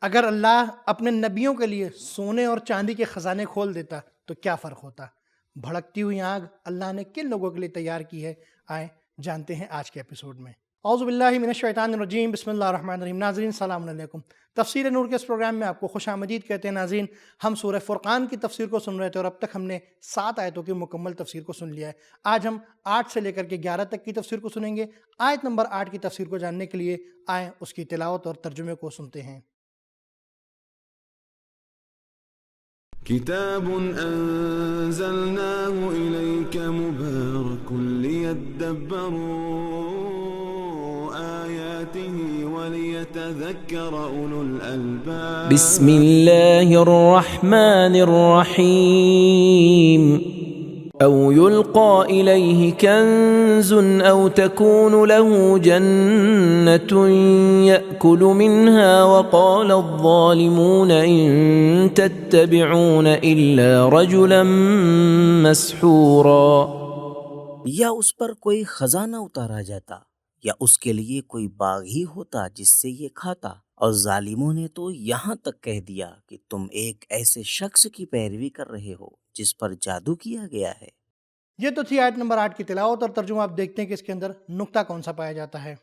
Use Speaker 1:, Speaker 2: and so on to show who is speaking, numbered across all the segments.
Speaker 1: اگر اللہ اپنے نبیوں کے لیے سونے اور چاندی کے خزانے کھول دیتا تو کیا فرق ہوتا؟ بھڑکتی ہوئی آگ اللہ نے کن لوگوں کے لیے تیار کی ہے؟ آئیں جانتے ہیں آج کے ایپیسوڈ میں۔ اعوذ باللہ من الشیطان الرجیم، بسم اللہ الرحمن الرحیم۔ ناظرین السلام علیکم۔ تفسیر نور کے اس پروگرام میں آپ کو خوش آمدید کہتے ہیں۔ ناظرین، ہم سورہ فرقان کی تفسیر کو سن رہے تھے اور اب تک ہم نے 7 آیتوں کی مکمل تفسیر کو سن لیا ہے۔ آج ہم 8 سے لے کر کے 11 تک کی تفسیر کو سنیں گے۔ آیت نمبر 8 کی تفسیر کو جاننے کے لیے آئیں اس کی تلاوت اور ترجمے کو سنتے ہیں۔
Speaker 2: كتاب أنزلناه إليك مبارك ليدبروا آياته وليتذكر أولو الألباب
Speaker 3: بسم الله الرحمن الرحيم أو يلقى إليه كنز أو تكون له جنة يأكل منها وقال الظالمون إن تتبعون إلا رجلا مسحورا۔
Speaker 4: یا اس پر کوئی خزانہ اتارا جاتا یا اس کے لیے کوئی باغ ہی ہوتا جس سے یہ کھاتا، اور ظالموں نے تو یہاں تک کہہ دیا کہ تم ایک ایسے شخص کی پیروی کر رہے ہو جس پر جادو کیا گیا ہے۔
Speaker 1: یہ تو تھی آیت نمبر 8 کی تلاوت اور ترجمہ۔ آپ دیکھتے ہیں کہ اس کے اندر نکتہ کون سا پایا جاتا ہے۔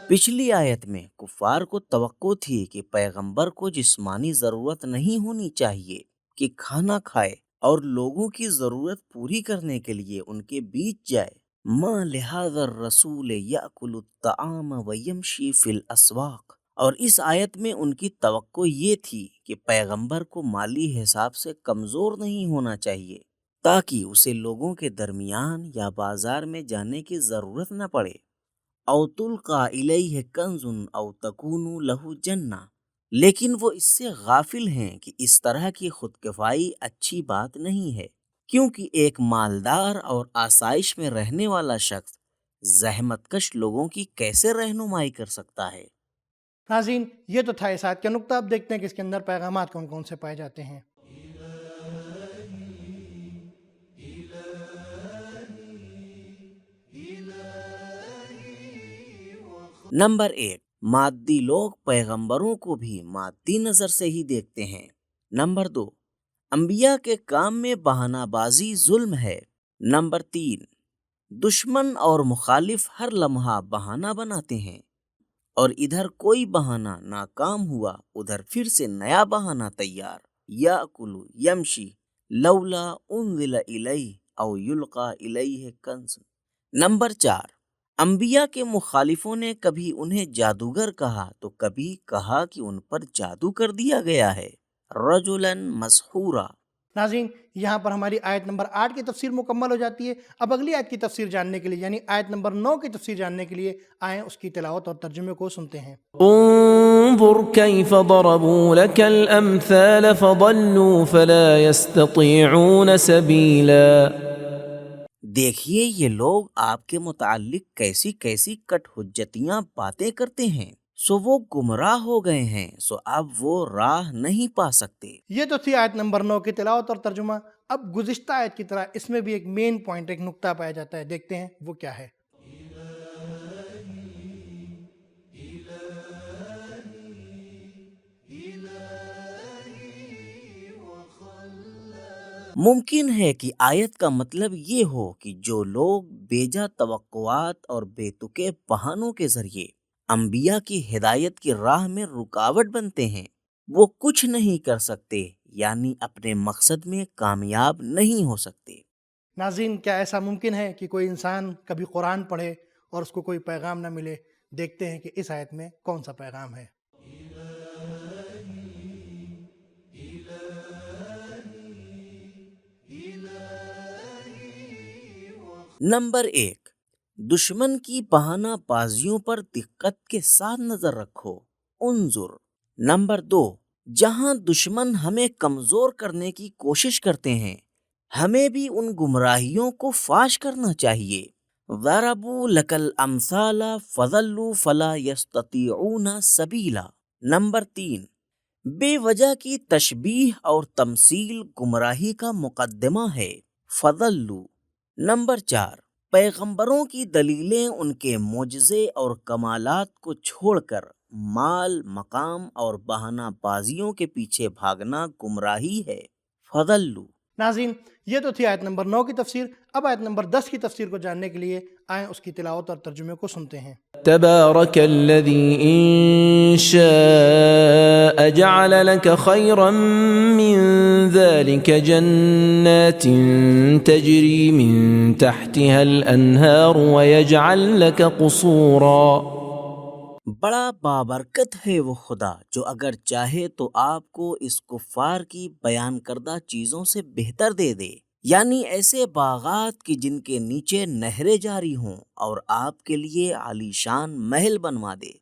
Speaker 4: پچھلی آیت میں کفار کو توقع تھی کہ پیغمبر کو جسمانی ضرورت نہیں ہونی چاہیے کہ کھانا کھائے اور لوگوں کی ضرورت پوری کرنے کے لیے ان کے بیچ جائے۔ ما لہذا الرسول یأکل الطعام ویمشی فی الاسواق، اور اس آیت میں ان کی توقع یہ تھی کہ پیغمبر کو مالی حساب سے کمزور نہیں ہونا چاہیے تاکہ اسے لوگوں کے درمیان یا بازار میں جانے کی ضرورت نہ پڑے۔ او تلقى الیہ کنز او تکون لہ جنہ، لیکن وہ اس سے غافل ہیں کہ اس طرح کی خودکفائی اچھی بات نہیں ہے، کیونکہ ایک مالدار اور آسائش میں رہنے والا شخص زحمت کش لوگوں کی کیسے رہنمائی کر سکتا ہے۔
Speaker 1: ناظرین، یہ تو تھا اس آیت کا نکتہ۔ اب دیکھتے ہیں کہ اس کے اندر پیغامات کون کون سے پائے جاتے ہیں۔
Speaker 4: نمبر 1، مادی لوگ پیغمبروں کو بھی مادی نظر سے ہی دیکھتے ہیں۔ نمبر 2، انبیاء کے کام میں بہانہ بازی ظلم ہے۔ نمبر 3، دشمن اور مخالف ہر لمحہ بہانہ بناتے ہیں، اور ادھر کوئی بہانہ ناکام ہوا ادھر پھر سے نیا بہانہ تیار۔ یاکل یمشی لولا انزل الیہ او یلقى الیہ کنز۔ نمبر 4، انبیاء کے مخالفوں نے کبھی انہیں جادوگر کہا تو کبھی کہا کہ ان پر جادو کر دیا گیا ہے۔ رجلا مسحورا۔
Speaker 1: ناظرین، یہاں پر ہماری آیت نمبر 8 کی تفسیر مکمل ہو جاتی ہے۔ اب اگلی آیت کی تفسیر جاننے کے لیے، یعنی آیت نمبر 9 کی تفسیر جاننے کے لیے آئیں اس کی تلاوت اور ترجمے کو سنتے ہیں۔
Speaker 3: انظر كيف ضربوا لك الأمثال فضلوا فلا يستطيعون سبيلا۔
Speaker 4: دیکھیے یہ لوگ آپ کے متعلق کیسی کیسی کٹ حجتیاں باتیں کرتے ہیں، سو وہ گمراہ ہو گئے ہیں، سو اب وہ راہ نہیں پا سکتے۔
Speaker 1: یہ تو تھی آیت نمبر 9 کی تلاوت اور ترجمہ۔ اب گزشتہ آیت کی طرح اس میں بھی ایک مین پوائنٹ، ایک نکتہ پایا جاتا ہے۔ دیکھتے ہیں وہ کیا ہے۔
Speaker 4: ممکن ہے کہ آیت کا مطلب یہ ہو کہ جو لوگ بیجا توقعات اور بے تکے بہانوں کے ذریعے انبیاء کی ہدایت کی راہ میں رکاوٹ بنتے ہیں، وہ کچھ نہیں کر سکتے، یعنی اپنے مقصد میں کامیاب نہیں ہو سکتے۔
Speaker 1: ناظرین، کیا ایسا ممکن ہے کہ کوئی انسان کبھی قرآن پڑھے اور اس کو کوئی پیغام نہ ملے؟ دیکھتے ہیں کہ اس آیت میں کون سا پیغام ہے۔
Speaker 4: نمبر 1، دشمن کی بہانہ بازیوں پر دقت کے ساتھ نظر رکھو، انظر۔ نمبر 2، جہاں دشمن ہمیں کمزور کرنے کی کوشش کرتے ہیں، ہمیں بھی ان گمراہیوں کو فاش کرنا چاہیے۔ ضربوا لك الامثال فضلوا فلا يستطيعون سبیلا۔ نمبر 3، بے وجہ کی تشبیہ اور تمثیل گمراہی کا مقدمہ ہے۔ فضلوا۔ نمبر 4، پیغمبروں کی دلیلیں ان کے معجزے اور کمالات کو چھوڑ کر مال، مقام اور بہانہ بازیوں کے پیچھے بھاگنا گمراہی ہے۔ فضلوا۔
Speaker 1: ناظرین، یہ تو تھی آیت نمبر 9 کی تفسیر۔ اب آیت نمبر 10 کی تفسیر کو جاننے کے لیے آئیں اس کی تلاوت اور ترجمے کو سنتے ہیں۔
Speaker 3: تبارك الذي إن شاء جعل لك خيرا من ذلك جنات تجري من تحتها الأنهار ويجعل لك قصورا۔
Speaker 4: بڑا بابرکت ہے وہ خدا جو اگر چاہے تو آپ کو اس کفار کی بیان کردہ چیزوں سے بہتر دے دے، یعنی ایسے باغات کی جن کے نیچے نہریں جاری ہوں اور آپ کے لیے عالی شان محل بنوا دے۔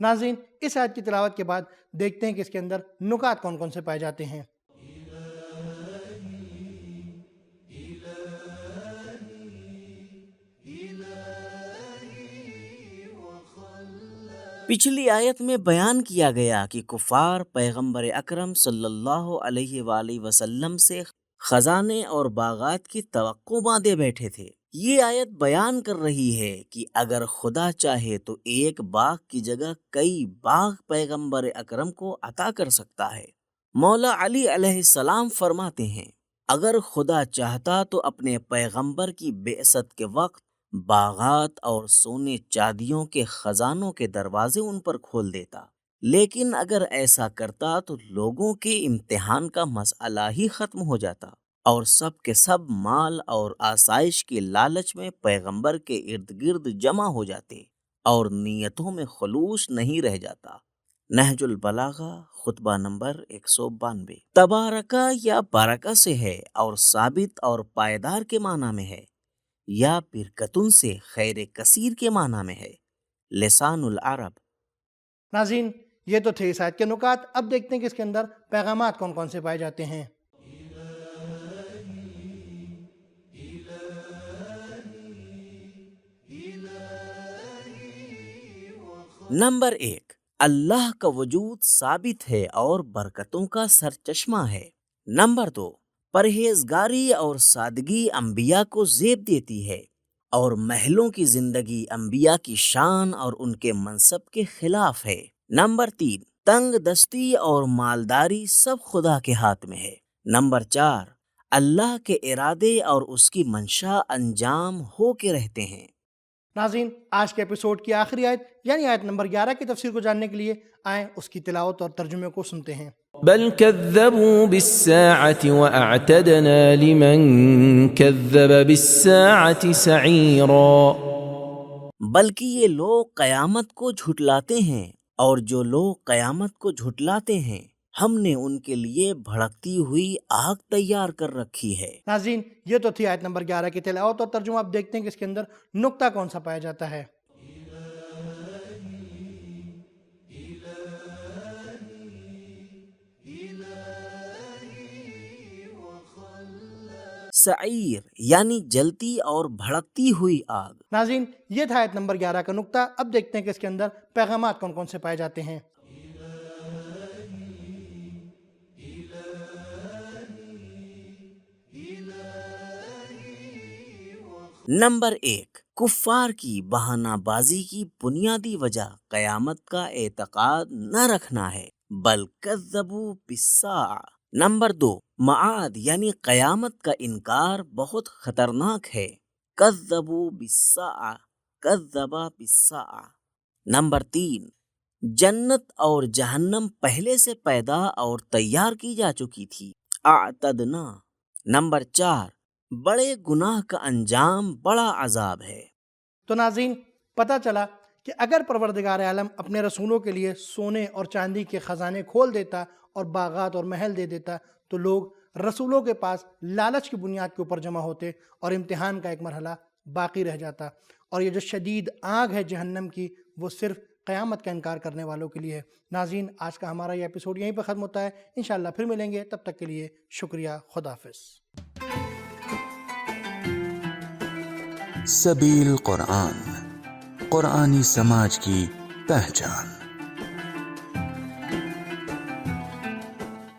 Speaker 1: ناظرین، اس آیت کی تلاوت کے بعد دیکھتے ہیں کہ اس کے اندر نکات کون کون سے پائے جاتے ہیں۔
Speaker 4: پچھلی آیت میں بیان کیا گیا کہ کفار پیغمبر اکرم صلی اللہ علیہ وآلہ وسلم سے خزانے اور باغات کی توقع باندھے بیٹھے تھے۔ یہ آیت بیان کر رہی ہے کہ اگر خدا چاہے تو ایک باغ کی جگہ کئی باغ پیغمبر اکرم کو عطا کر سکتا ہے۔ مولا علی علیہ السلام فرماتے ہیں، اگر خدا چاہتا تو اپنے پیغمبر کی بعثت کے وقت باغات اور سونے چاندیوں کے خزانوں کے دروازے ان پر کھول دیتا، لیکن اگر ایسا کرتا تو لوگوں کے امتحان کا مسئلہ ہی ختم ہو جاتا اور سب کے سب مال اور آسائش کے لالچ میں پیغمبر کے ارد گرد جمع ہو جاتے اور نیتوں میں خلوص نہیں رہ جاتا۔ نہج البلاغہ خطبہ نمبر 192۔ تبارکہ یا برکہ سے ہے اور ثابت اور پائیدار کے معنی میں ہے، یا برکتن سے خیر کثیر کے معنی میں ہے۔ لسان العرب۔
Speaker 1: ناظرین، یہ تو تھے اس آیت کے نکات۔ اب دیکھتے ہیں کہ اس کے اندر پیغامات کون کون سے پائے جاتے ہیں۔
Speaker 4: نمبر 1، اللہ کا وجود ثابت ہے اور برکتوں کا سرچشمہ ہے۔ نمبر 2، پرہیزگاری اور سادگی انبیاء کو زیب دیتی ہے اور محلوں کی زندگی انبیاء کی شان اور ان کے منصب کے خلاف ہے۔ نمبر 3، تنگ دستی اور مالداری سب خدا کے ہاتھ میں ہے۔ نمبر 4، اللہ کے ارادے اور اس کی منشا انجام ہو کے رہتے ہیں۔
Speaker 1: ناظرین، آج کے ایپیسوڈ کی آخری آیت یعنی آیت نمبر 11 کی تفسیر کو جاننے کے لیے آئیں اس کی تلاوت اور ترجمے کو سنتے ہیں۔
Speaker 3: بل كذبوا بالساعة وأعتدنا لمن كذب بالساعة سعيرا۔
Speaker 4: بلکہ یہ لوگ قیامت کو جھٹلاتے ہیں، اور جو لوگ قیامت کو جھٹلاتے ہیں ہم نے ان کے لیے بھڑکتی ہوئی آگ تیار کر رکھی ہے۔
Speaker 1: ناظرین، یہ تو تھی آیت نمبر 11 کی تلاوت اور ترجمہ۔ اب دیکھتے ہیں کہ اس کے اندر نقطہ کون سا پایا جاتا ہے۔
Speaker 4: سعیر یعنی جلتی اور بھڑکتی ہوئی آگ۔
Speaker 1: ناظرین، یہ تھا آیت نمبر 11 کا نقطہ۔ اب دیکھتے ہیں کہ اس کے اندر پیغامات کون کون سے پائے جاتے ہیں۔
Speaker 4: نمبر 1، کفار کی بہانہ بازی کی بنیادی وجہ قیامت کا اعتقاد نہ رکھنا ہے، بل کذبوا بالساعہ۔ نمبر 2، معاد یعنی قیامت کا انکار بہت خطرناک ہے، کذبوا بالساعہ، کذب بالساعہ۔ نمبر 3، جنت اور جہنم پہلے سے پیدا اور تیار کی جا چکی تھی، اعتدنا۔ نمبر 4، بڑے گناہ کا انجام بڑا عذاب ہے۔
Speaker 1: تو ناظرین، پتہ چلا کہ اگر پروردگار عالم اپنے رسولوں کے لیے سونے اور چاندی کے خزانے کھول دیتا اور باغات اور محل دے دیتا تو لوگ رسولوں کے پاس لالچ کی بنیاد کے اوپر جمع ہوتے اور امتحان کا ایک مرحلہ باقی رہ جاتا، اور یہ جو شدید آگ ہے جہنم کی وہ صرف قیامت کا انکار کرنے والوں کے لیے ہے۔ ناظرین، آج کا ہمارا یہ ایپیسوڈ یہیں پہ ختم ہوتا ہے۔ انشاءاللہ پھر ملیں گے، تب تک کے لیے شکریہ، خدا حافظ۔
Speaker 5: سبیل قرآن، قرآنی سماج کی پہچان۔